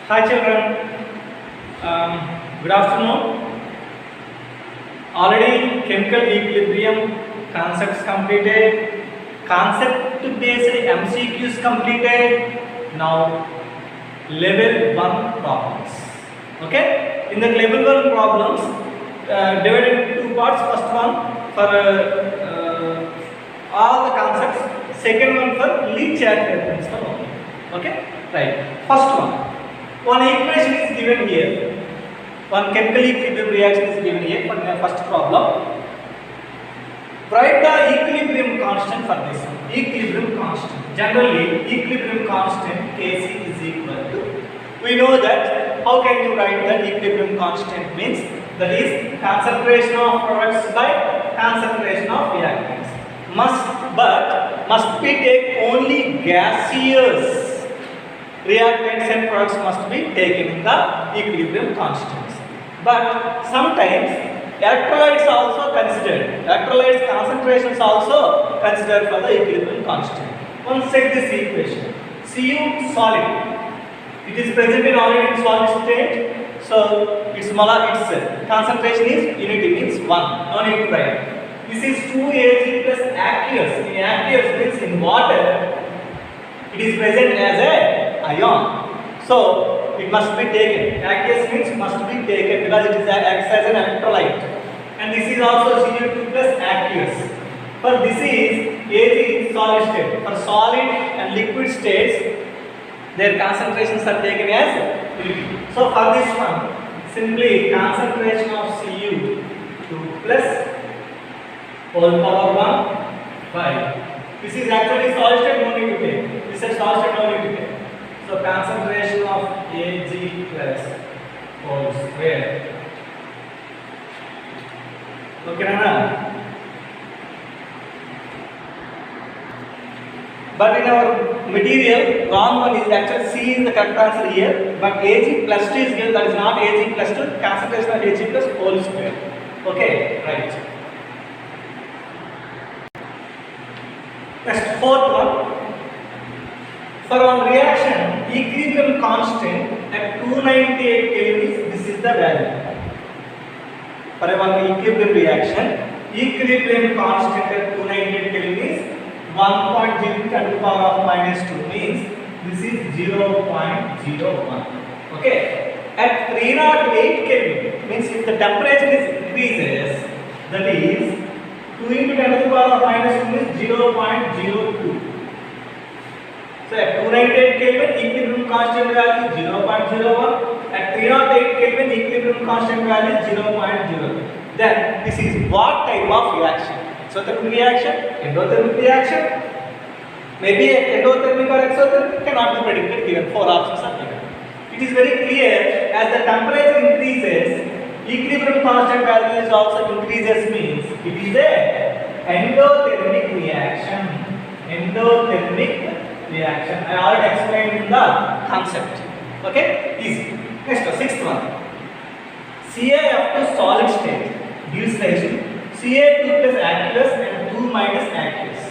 Hi children, good afternoon. Already chemical equilibrium concepts completed, concept based MCQs completed. Now level 1 problems. Okay, in the level 1 problems divided into two parts. First one for all the concepts, second one for Lee Chatterjee principle only. Okay, right. First one equation is given here. One chemical equilibrium reaction is given here for the first problem. Write the equilibrium constant for this one. Equilibrium constant. Generally, equilibrium constant Kc is equal to. We know that. How can you write the equilibrium constant? Means that is concentration of products by concentration of reactants. Must be take only gaseous reactants and products must be taken in the equilibrium constants. But sometimes electrolytes also considered. Electrolytes concentrations also considered for the equilibrium constant. Once check this equation. Cu solid. It is present in already in solid state. So its concentration is unity means 1. No need to write. This is 2Ag plus aqueous. In aqueous means in water. It is present as a ion. So it must be taken. Aqueous means must be taken because it is acts as an electrolyte. And this is also Cu2 plus aqueous. For this is Ag solid state. For solid and liquid states, their concentrations are taken as unity. So for this one, simply concentration of Cu2 plus whole power 1 by. This is actually solid state, no need to take. This is solid state, no need to take. So concentration of Ag plus whole square. Okay, Nana? But in our material, wrong one is actually C is the correct answer here. But Ag plus 2 is given, that is not Ag plus 2, concentration of Ag plus whole square. Okay, right. Next, fourth one. For one reaction, equilibrium constant at 298 Kelvin, this is the value. For one equilibrium reaction, equilibrium constant at 298 Kelvin is 1.0 10 to the power of minus 2 means this is 0.01. Okay. At 308 Kelvin means if the temperature is increases, that is 2 into 10 to the power of minus 2 means 0.02. So at 298 Kelvin, equilibrium constant value 0.01. At 308 Kelvin, equilibrium constant value 0.0. Then this is what type of reaction? Exothermic reaction, endothermic reaction. Maybe endothermic or exothermic cannot be predicted given. 4 options are given. It is very clear as the temperature increases, equilibrium constant value is also increases means it is a endothermic reaction. Endothermic reaction. I already explained in the concept. Okay, easy. Next, sixth one. CaF2 solid state gives rise to Ca2 plus aqueous and 2 minus aqueous.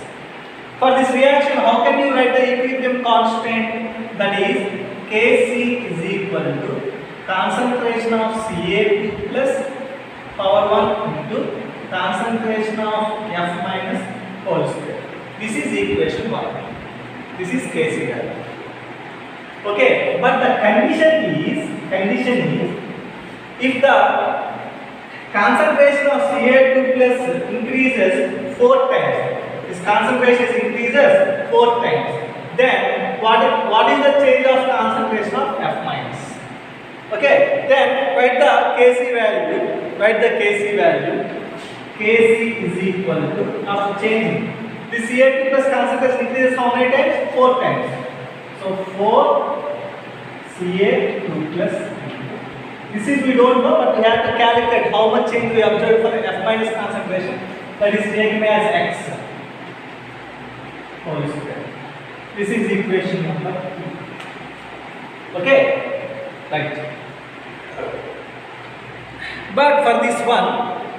For this reaction, how can you write the equilibrium constant? That is Kc is equal to concentration of Ca2 plus power 1 into concentration of F minus whole square. This is equation 1. This is Kc value. Okay, but the condition is if the concentration of Ca2 plus increases 4 times, this concentration increases 4 times, then what is the change of concentration of F minus? Okay, then write the Kc value. Kc is equal to after changing. This Ca2 plus concentration increases how many times? 4 times. So 4 Ca2 plus. This is we don't know, but we have to calculate how much change we observed for F minus concentration. That is taken as X whole square. This is equation number 2. Okay, right. But for this one,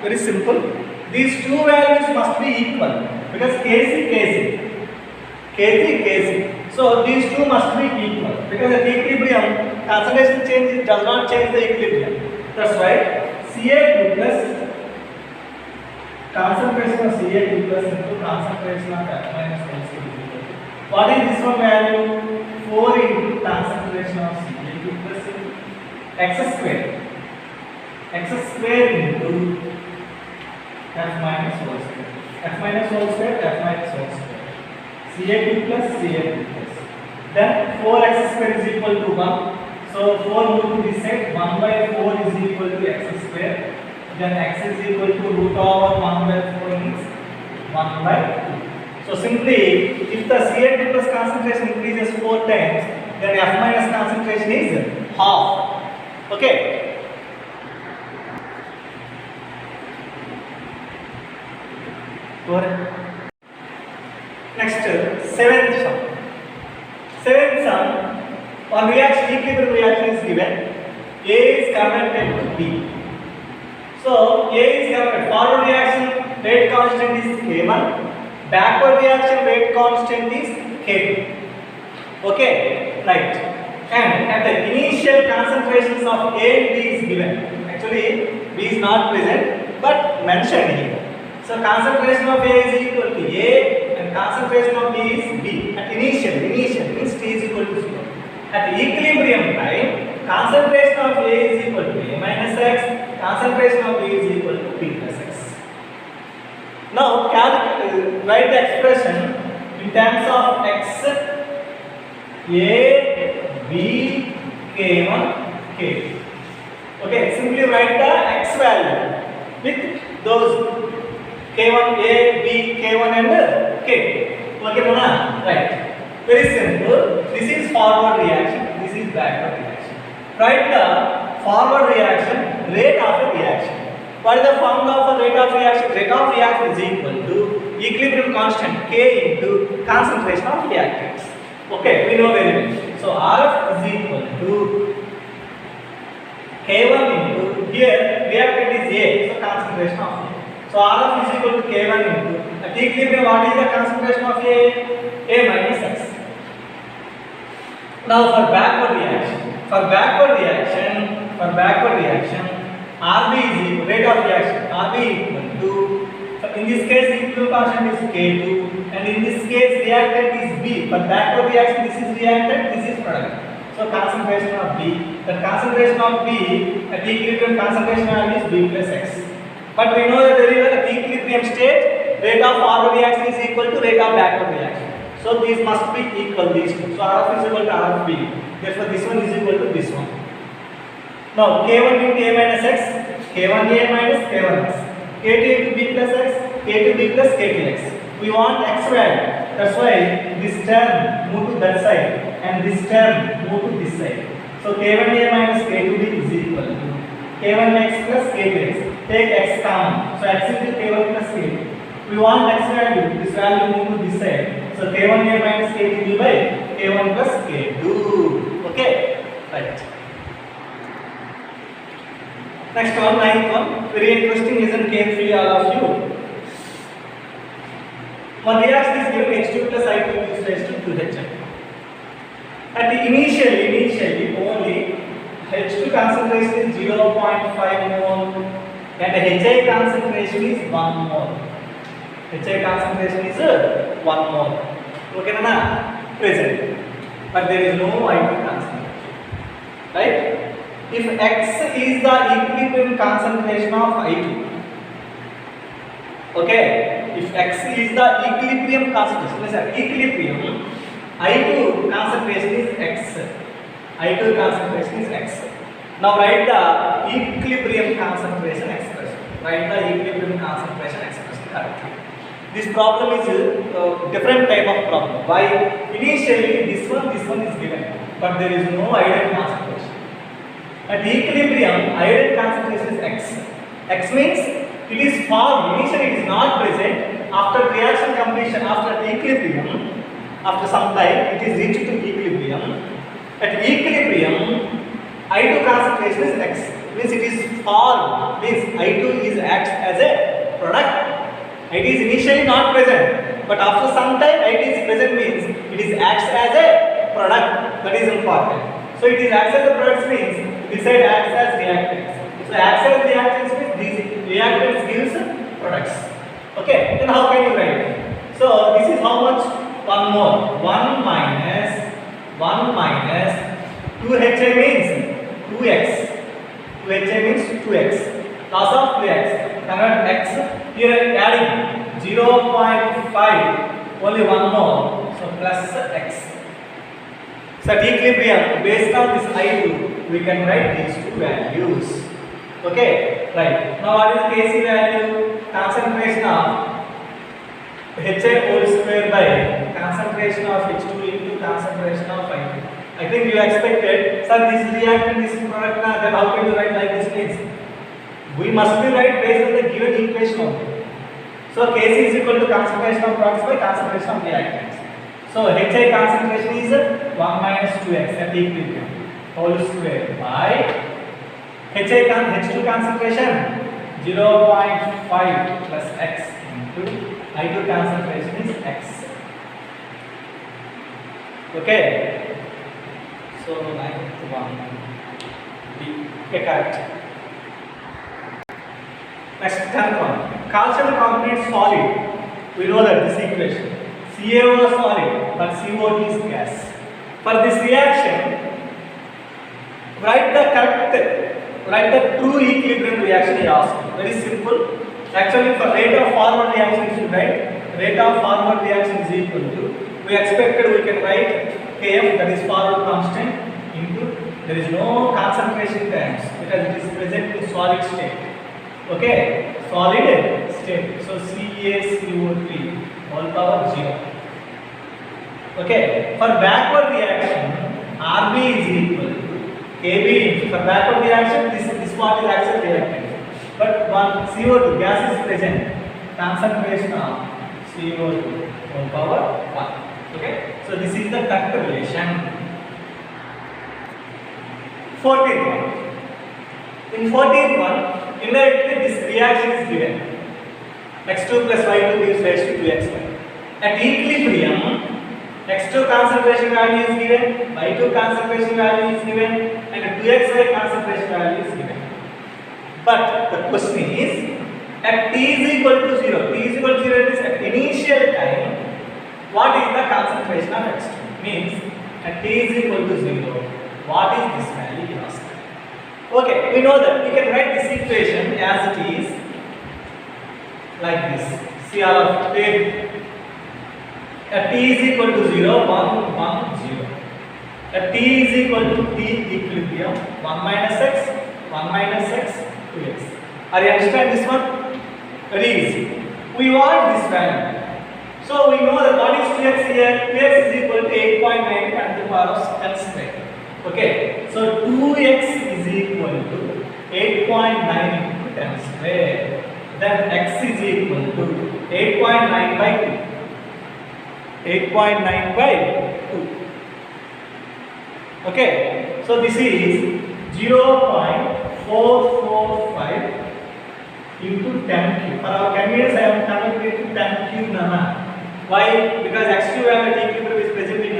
very simple. These two values must be equal because Kc. So these two must be equal because because at equilibrium concentration change does not change the equilibrium. That's why Ca2 plus concentration of Ca2 plus into concentration of F minus 1 is equal to, what is this one value? 4 into concentration of Ca2 plus x square into F minus whole square, F minus whole square, F minus whole square, Ca2 plus Ca2 plus. Then 4x square is equal to 1. So 4 move to this side, 1 by 4 is equal to x square. Then x is equal to root over 1 by 4 means 1 by 2. So simply, if the Ca2 plus concentration increases 4 times, then F minus concentration is half. Okay. Next, seventh sum. Seventh sum, one reaction, equilibrium reaction is given. A is converted to B. So A is converted. Forward reaction rate constant is K1. Backward reaction rate constant is K2. Okay, right. And at the initial concentrations of A and B is given. Actually, B is not present, but mentioned here. So concentration of A is equal to A and concentration of B is B. At initial means T is equal to 0. At equilibrium time, concentration of A is equal to A minus X, concentration of B is equal to B plus X. Now write the expression in terms of X, A, B, K1, K2. Okay, simply write the X value with those K1A, B, K1 and K. Okay, Mona? Right. Very simple. This is forward reaction. This is backward reaction. Write the forward reaction, rate of a reaction. What is the formula for rate of reaction? Rate of reaction is equal to equilibrium constant K into concentration of reactants. Okay, we know very well. So RF is equal to K1 into, here reactant is A, so concentration of A. So RF is equal to K1 into, at equilibrium what is the concentration of A? A minus X. Now for backward reaction, RB is equal, rate of reaction, RB equal to, so in this case equilibrium constant is K2 and in this case reactant is B. For backward reaction this is reactant, this is product. So concentration of B, the concentration of B at equilibrium concentration value is B plus X. But we know that very well at equilibrium state, rate of forward reaction is equal to rate of backward reaction. So these must be equal, these two. So RF is equal to RFB. Therefore this one is equal to this one. Now K1 into A minus X, K1A minus K1X, K2 into B plus X, K2B plus K2X. We want X value. That's why this term move to that side and this term move to this side. So K1A minus K2B is equal to K1X plus K2X. Take X common. So X into K1 plus K2. We want X value. This value move to this side. So K1A minus K2B by K1 plus K2. Okay? Right. Next one, ninth one. Very interesting. Listen carefully, all of you. One reaction is given H2 plus I2 is raised to 2HF. At the initially only H2 concentration is 0.5 mole and the HI concentration is 1 mole. HI concentration is 1 mole. Okay, na? Present. But there is no I2 concentration. Right? If X is the equilibrium concentration of I2, okay, if X is the equilibrium concentration, listen, equilibrium, I2 concentration is X. I2 concentration is X. Now write the equilibrium concentration expression. Write the equilibrium concentration expression correctly. This problem is a different type of problem. Why? Initially this one is given, but there is no ideal concentration. At equilibrium, ideal concentration is X. X means it is formed. Initially it is not present. After reaction completion, after equilibrium, after some time it is reached to equilibrium. At equilibrium, I2 concentration is X. Means it is formed. Means I2 is acts as a product. It is initially not present, but after some time it is present means it is acts as a product, that is important. So it is acts as the products means this side acts as reactants. So acts as reactants means these reactants gives products. Okay, then how can you write? So this is how much? 1 more. 1 minus 2HA means 2x. 2HA means 2x. Loss of 2x. Convert x. Here adding 0.5. Only 1 more. So plus x. So at equilibrium, based on this I2, we can write these two values. Okay, right. Now what is the Kc value? Concentration of HA whole square by concentration of H2 into concentration of I2. I think you expected, sir, this reactant, this product, then how can you write like this means? We must be right based on the given equation only. So Kc is equal to concentration of products by concentration of reactants. So HA concentration is 1 minus 2x at equilibrium whole square by H2 concentration 0.5 plus x into I2 concentration is x. Okay. So 91 D. Okay, correct. Next 10th one. Calcium component solid. We know that this equation. CaO solid, but CO2 is gas. For this reaction, write the true equilibrium reaction he asked. Very simple. Actually, for rate of forward reaction, you should write rate of forward reaction is equal to, we expected we can write Kf, that is forward constant, into, there is no concentration terms because it is present in solid state. Okay, solid state. So CaCO3 whole power 0. Okay, for backward reaction, Rb is equal to Kb. For backward reaction, this part is actual reactant. But one CO2 gas is present, concentration of CO2 whole power 1. Okay, so this is the correct relation. 14th one. In 14th one, indirectly this reaction is given. X2 plus Y2 gives rise to 2xy. At equilibrium, X2 concentration value is given, Y2 concentration value is given, and 2xy concentration value is given. But the question is, at t is equal to 0, t is equal to 0 is at initial time, what is the concentration of X2? Means, at t is equal to 0, what is this value he asked? Okay, we know that we can write this equation as it is like this. See all of it. At t is equal to 0, 1, 1, 0. At t is equal to t equilibrium, 1 minus x, 1 minus x, 2x. Are you understand this one? Very easy. We want this value. So we know that what is 2x here? 2x is equal to 8.9 10 to the power of 10 square. Okay. So 2x is equal to 8.9 into 10 square. Then x is equal to 8.9 by 2. 8.9 by 2. Okay. So this is 0.445 into 10 cube. For our convenience, I have converted to 10 cube nana. Why? Because x2 value equilibrium is present in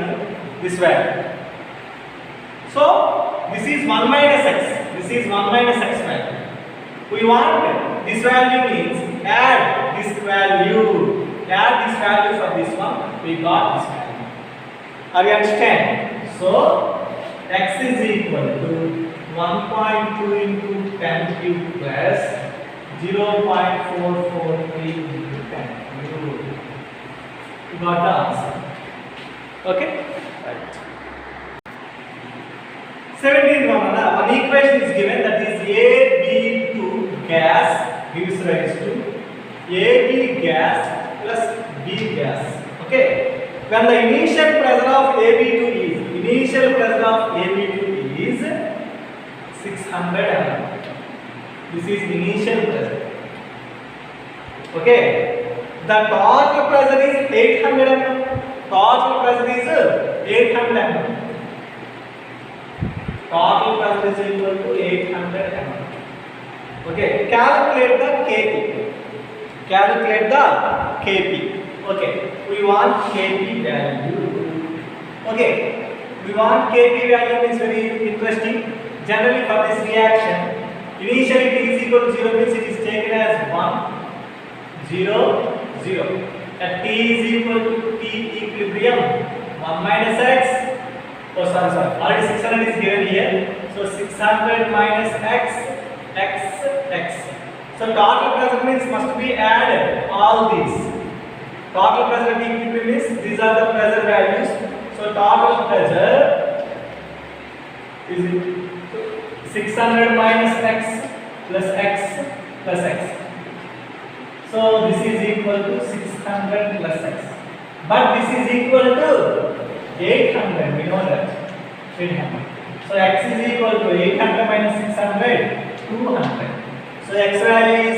this value. So this is 1 minus x. This is 1 minus x value. We want this value means add this value. Add this value for this one. We got this value. Are you understand? So x is equal to 1.2 into 10 cube plus 0.443 into 10 cube. You got the answer. Okay? Right. 17th one, one equation is given, that is AB2 gas gives rise to AB gas plus B gas. Okay? When the initial pressure of AB2 is 600 mm. This is initial pressure. Okay? The total pressure is 800 mm. Total pressure is 800 mm. Total pressure is equal to 800 mm. Okay, calculate the Kp. Calculate the Kp. Okay, we want Kp value. Okay, We want Kp value is very interesting. Generally for this reaction, initially T is equal to 0 means it is taken as 1, 0, 0. At T is equal to T equilibrium 1 minus x. Oh sorry, already 600 is given here. So 600 minus x, x, x. So total pressure means must be added all these. Total pressure at equilibrium means these are the pressure values. So total pressure is 600 minus x plus x plus x. So this is equal to 600 plus x. But this is equal to 800. We know that 800. So x is equal to 800 minus 600, 200. So x value is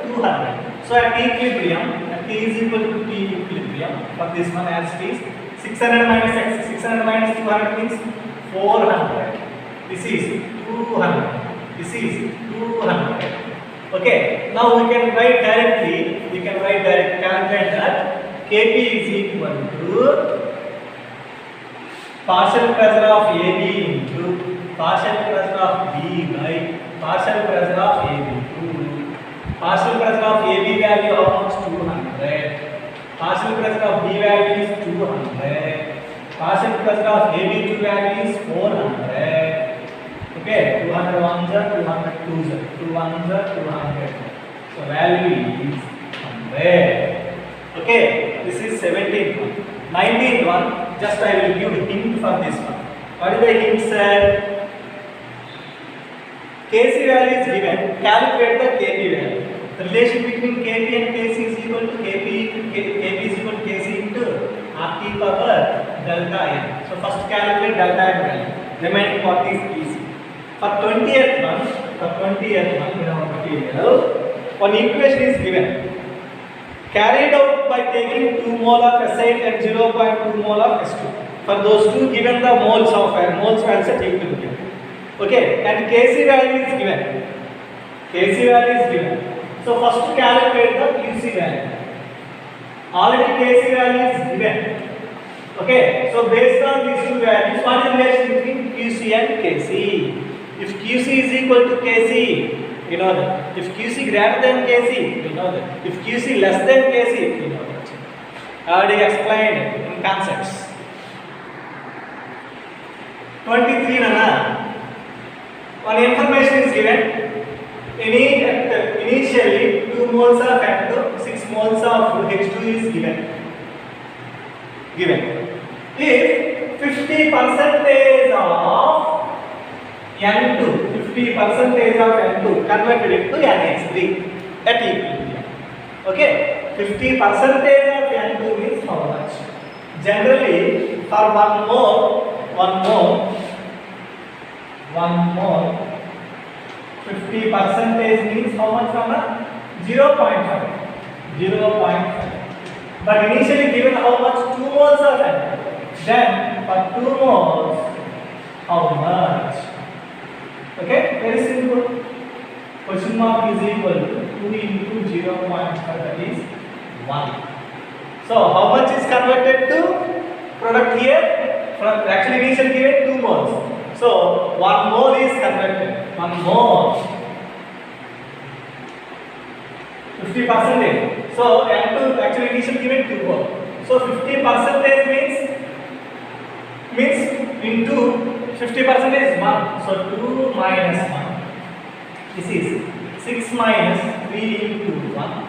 200. So at equilibrium, T is equal to T equilibrium for this one as it is. 600 minus x, 600 minus 200 means 400. This is 200. This is 200. Okay. Now we can write directly. We can write directly. Calculate that Kp is equal to partial pressure of AB into partial pressure of B by partial pressure of AB. Partial pressure of AB value how much? 200. Partial pressure of B value is 200. Partial pressure of AB2 value is 400. Okay, 200 ones are 200 twos are 2 ones are 200. So value is 100. Okay, this is 17th one. 19th one, just I will give a hint for this one. What is the hint, sir? Kc value is given, calculate the Kp value. The relation between Kp and Kc is equal to Kp is equal to Kc into RT power delta n. So first calculate delta n value. Remaining part is easy. For 20th one, in our material, one equation is given. Carried out by taking 2 mole of S8 and 0.2 mole of S2. For those two given the moles of air, moles values are given. Okay, and Kc value is given. Kc value is given. So first calculate the Qc value. Already Kc value is given. Okay, so based on these two values, what is the relation between Qc and Kc? If Qc is equal to Kc, we know that. If Qc greater than Kc, we know that. If Qc less than Kc, we know that. I already explained in concepts. 23 Nana. One information is given. Initially 2 moles of N2, 6 moles of H2 is given. If 50% of N2, 50% of N2 converted into NH3 at equilibrium. Okay, 50% of N2 means how much? Generally, for 1 mole, 50% means how much from that? 0.5. 0.5. But initially given how much? 2 moles of N2. Then for 2 moles, how much? Okay, very simple. Question mark is equal to 2 into 0.5, that is 1. So how much is converted to product here? Actually initially given 2 moles. So 1 mole is converted. 1 mole. 50%. So N2 actually initially given 2 mole. So 50% means into 50% is 1. So 2 minus 1. This is 6 minus 3 into 1.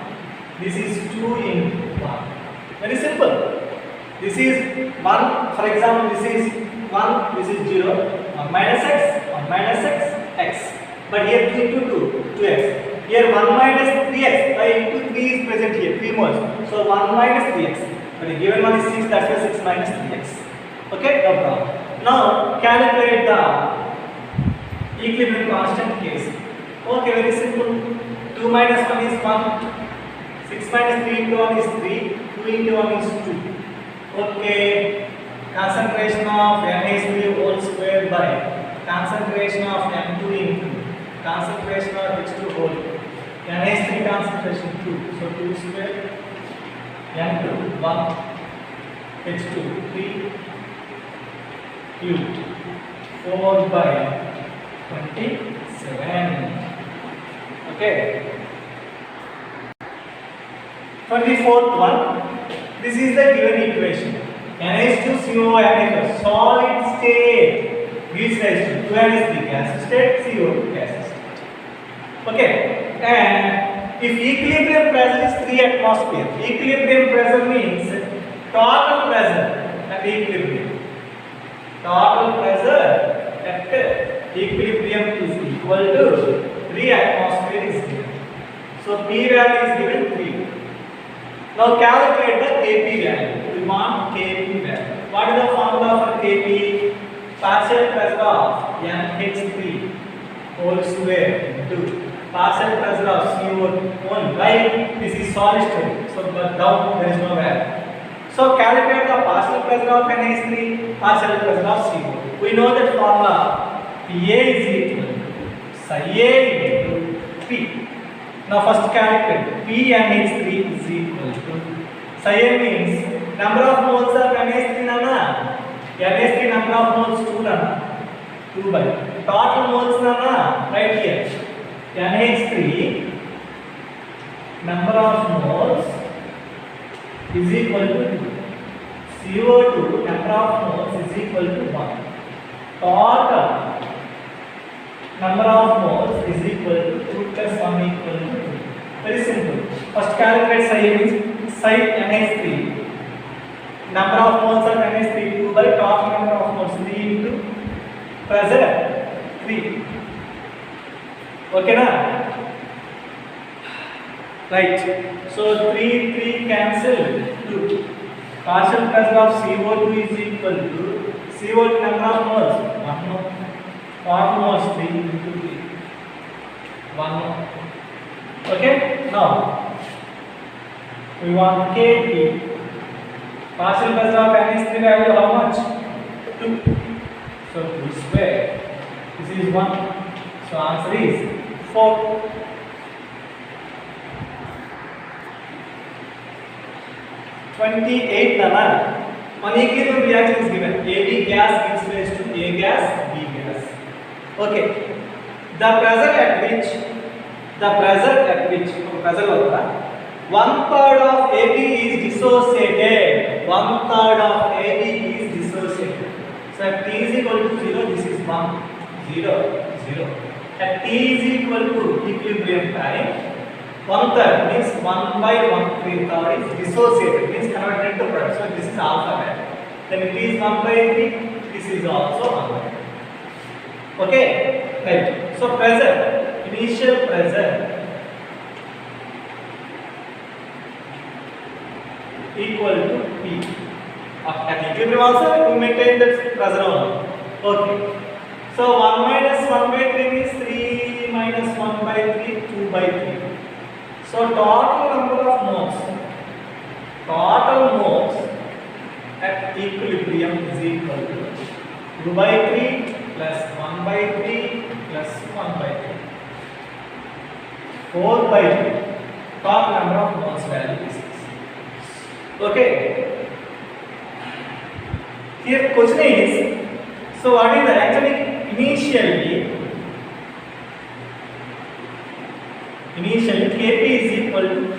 This is 2 into 1. Very simple. This is 1. For example, this is 1. This is 0. 1 minus x. 1 minus x. X. But here 2 into 2. 2x. Here 1 minus 3x. By into 3 is present here. 3 moles. So 1 minus 3x. But the given one is 6. That's why 6 minus 3x. Okay? No problem. Now calculate the equilibrium constant case. Okay, very simple. 2 minus 1 is 1. 6 minus 3 into 1 is 3. 2 into 1 is 2. Okay. Concentration of NH3 whole square by concentration of N2 into concentration of H2 whole. NH3 concentration 2. So 2 square. N2 1. H2 3. Q 4 by 27. Okay. 24th one. This is the given equation. NH2CO NH2 solid state gives rise to 2NH3 gas state, CO2 gas state. Okay. And if equilibrium pressure is 3 atmosphere, equilibrium pressure means total pressure at equilibrium. Total pressure at equilibrium is equal to 3 atmosphere is given. So P value is given 3. Now calculate the Kp value. We want Kp value. What is the formula for Kp? Partial pressure of NH3 whole square into partial pressure of CO1. Why? This is solid state. So but down there is no value. So calculate the partial pressure of NH3, partial pressure of CO2. We know that formula Pa is equal to psi A into P. Now first calculate PNH3 is equal to psi A means number of moles of NH3 nana. NH3 number of moles 2 nana. 2 by total moles nana right here. NH3 number of moles is equal to 2. CO2 number of moles is equal to 1. Total number of moles is equal to 2 plus 1 equal to 2. Very simple. First calculate psi means psi NH3. Number of moles of NH3 2 by total number of moles 3 into pressure 3. Okay na? Right. So 3 cancel 2. Partial pressure of CO2 is equal to CO2 number of moles 1 mole. Total moles 3 into 3. 1 mole. Okay. Now we want Kp. Partial pressure of NH3 value how much? 2. So 2 square. This is 1. So answer is 4. One equilibrium reaction is given. AB gas gives rise to A gas, B gas. Okay. The pressure at which 1/3 of AB is dissociated. 1/3 of AB is dissociated. So at T is equal to 0, this is 1, 0, 0. At T is equal to equilibrium time, 1/3 means 1 by 1/3 is dissociated, means converted to product. So this is alpha value. Then it is 1 by 3, this is also 1 by 3. Okay? Right. So pressure, initial pressure equal to P. At equilibrium also we maintain that pressure only. Okay. So 1 minus 1 by 3 means 3 minus 1 by 3, 2 by 3. So total number of moles at equilibrium is equal to 2 by 3 plus 1 by 3 plus 1 by 3. 4 by 3. Total number of moles value is this. Okay. Here question is, so what is the actually initially Kp is equal to P.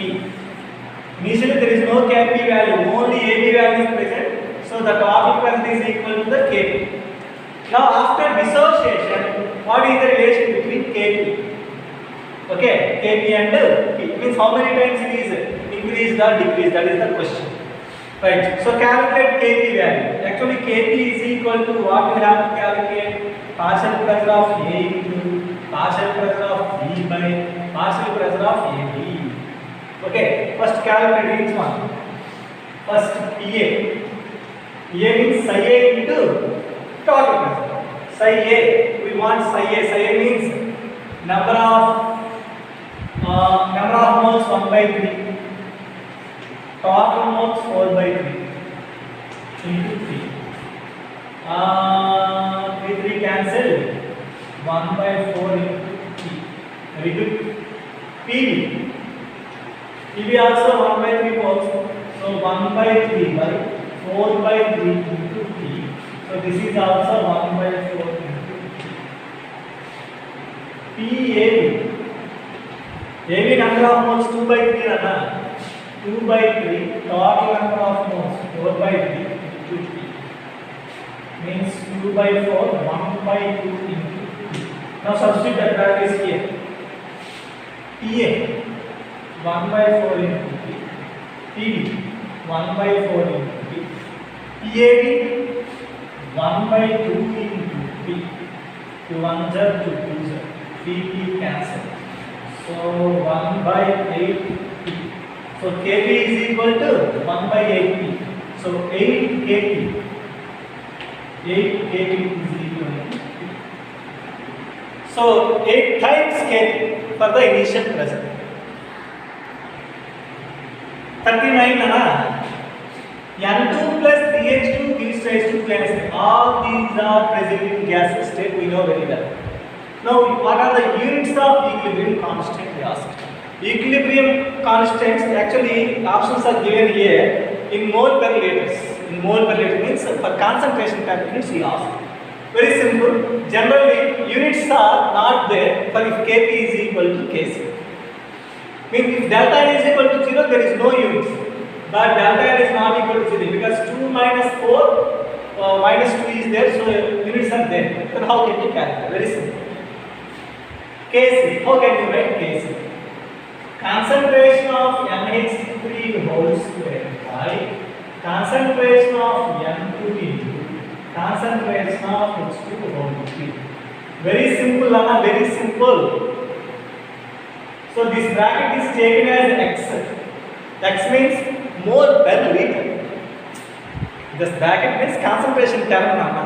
Initially there is no Kp value, only AB value is present. So the total pressure is equal to the Kp. Now after dissociation, what is the relation between Kp? Okay, Kp and P. Means how many times it is increased or decreased? That is the question. Right. So calculate Kp value. Actually Kp is equal to what we have to calculate? Partial pressure of A into partial pressure of B by partial pressure of AB. Okay. First calculate each one. First PA. PA means psi A into total pressure. Psi A. We want psi A. Psi A means number of moles 1 by 3. Total moles 4 by 3 into 3. 3 cancel. 1 by 4 into 3. Very good. PV. PV also 1 by 3 moles. So 1 by 3 by 4 by 3 into 3. So this is also 1 by 4 into PAB. AB number of moles 2 by 3 rana. 2 by 3 total number of moles 4 by 3 into P. Means 2 by 4 1 by 2 into P. Now substitute that bracket here. PA 1 by 4 into P. PB 1 by 4 into P. PAB 1 by 2 into P. 2 1s are 2 2s are. PP cancel. So 1 by 8 P. So Kp is equal to 1 by 8 P. So 8 Kp. 8 Kp is equal to P. So 8 times Kp for the initial pressure. 39 nana. N2 plus CH2 gives rise to gas. All these are present in gaseous state, we know very well. Now, what are the units of equilibrium constant? We asked. Equilibrium constants, actually, options are given here in mole per liters. In mole per liter means for concentration per units we ask. Very simple. Generally, units are not there for if Kp is equal to Kc. Means if delta N is equal to 0, there is no units. But delta N is not equal to 0 because 2 minus 4 minus 2 is there, so units are there. Then how can you calculate? Very simple. Kc, how can you write Kc? Concentration of NH3 whole square by concentration of N2 into concentration of H2 whole cube. Very simple, Anna, very simple. So this bracket is taken as X. X means mole per liter. This bracket means concentration term, Anna.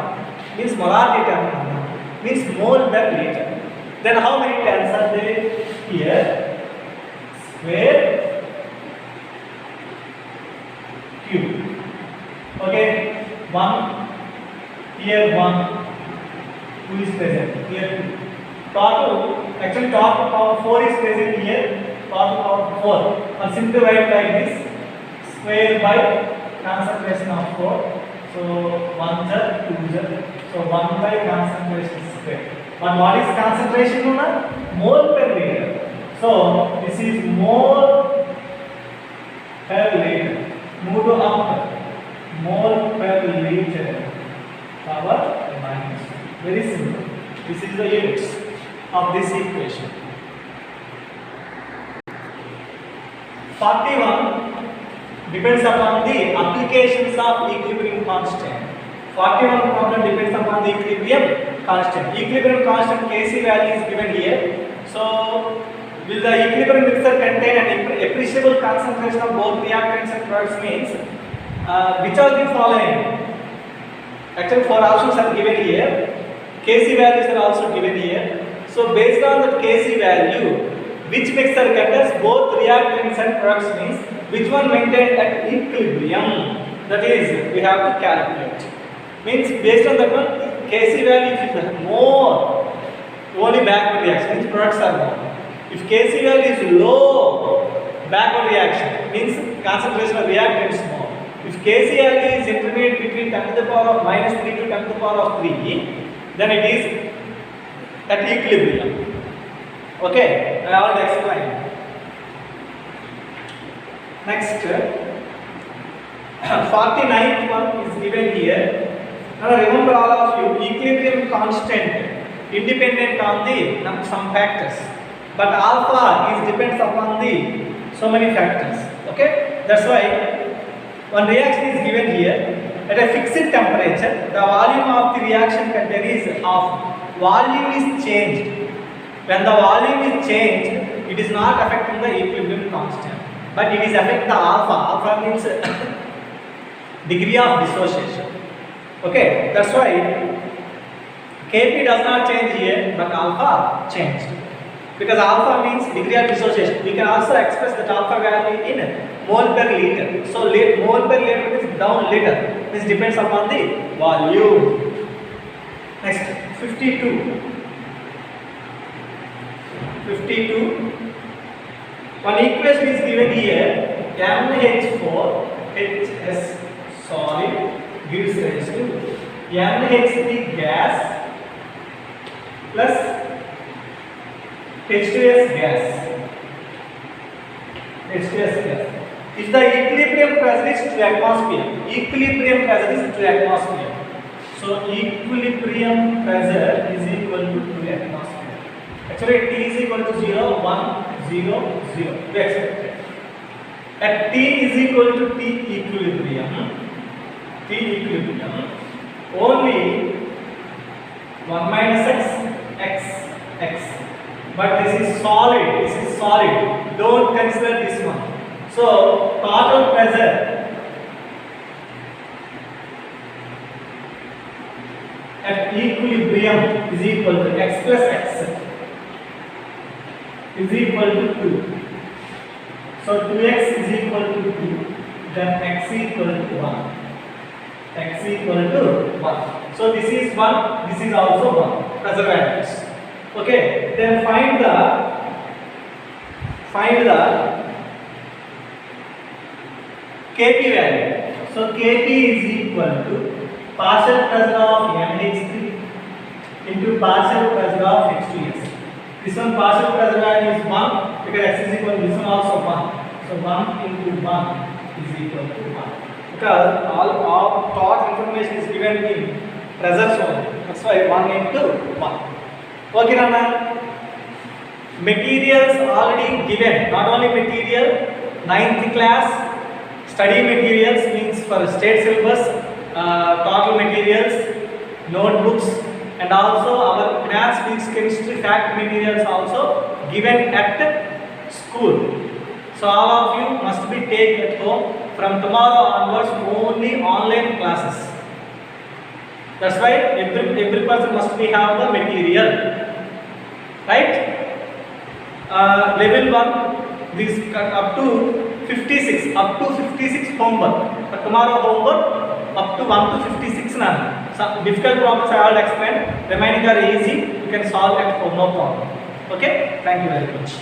Means molarity term, Anna. Means mole per liter. Then how many terms are there here? Square cube. Okay, 1 here 1, 2 is present here 2. Total, actually total power 4 is present here. Total power 4. And simply write like this: square by concentration of 4. So 1 is 2 is so 1 by concentration square. And what is concentration? Mole per liter. So this is mole per liter. Move to up. Mole per liter. Power minus. Very simple. This is the units of this equation. 41 depends upon the applications of equilibrium constant. 41 problem depends upon the equilibrium constant. Equilibrium constant Kc value is given here. So, will the equilibrium mixture contain an appreciable concentration of both reactants and products means which of the following? Actually, 4 options are given here. Kc values are also given here. So, based on the Kc value, which mixture contains both reactants and products means which one maintained at equilibrium? That is, we have to calculate. Means based on that one, Kc value is more, only backward reaction means products are more. If Kc value is low, backward reaction means concentration of reactants more. If Kc value is intermediate between 10 to the power of minus 3 to 10 to the power of 3, then it is at equilibrium. Okay, I already explained. Next, 49th one is given here. Now remember all of you, equilibrium constant independent on the some factors, but alpha is depends upon the so many factors. Okay, that's why one reaction is given here at a fixed temperature. The volume of the reaction container is half. Volume is changed. When the volume is changed, it is not affecting the equilibrium constant, but it is affecting the alpha. Alpha means degree of dissociation. Okay, that's why Kp does not change here, but alpha changed. Because alpha means degree of dissociation. We can also express that alpha value in mole per liter. So mole per liter means down liter. This depends upon the volume. Next, 52. 52. One equation is given here. NH4 HS solid gives rise to NH3 gas plus H2S gas. H2S gas. If the equilibrium pressure is to atmosphere, equilibrium pressure is to atmosphere. So equilibrium pressure is equal to atmosphere. Actually, T is equal to 0, 1, 0, 0. We expect it. At T is equal to T equilibrium. T equilibrium. Only 1 minus x, x. But this is solid. This is solid. Don't consider this one. So total pressure at equilibrium is equal to x plus x is equal to 2. So 2x is equal to 2. Then x equal to 1. X equal to 1. So this is 1. This is also 1. Pressure values. Okay. Then find the Kp value. So Kp is equal to partial pressure of NH3 into partial pressure of H2S. This one partial pressure value is 1 because x is equal to this one also 1. So 1 into 1 is equal to 1. Because all thought information is given in pressure only. That's why 1 into 1. Okay, Nana? Materials already given. Not only material, 9th class. Study materials means for state syllabus, total materials, notebooks, and also our maths, physics, chemistry, fact materials also given at school. So all of you must be taken at home. From tomorrow onwards, only online classes. That's why every person must be have the material, right? Level 1, this up to 56, homework. For tomorrow homework up to 1 to 56 now. Some difficult problems I will explain. Remaining are easy. You can solve at home, no problem. Okay? Thank you very much.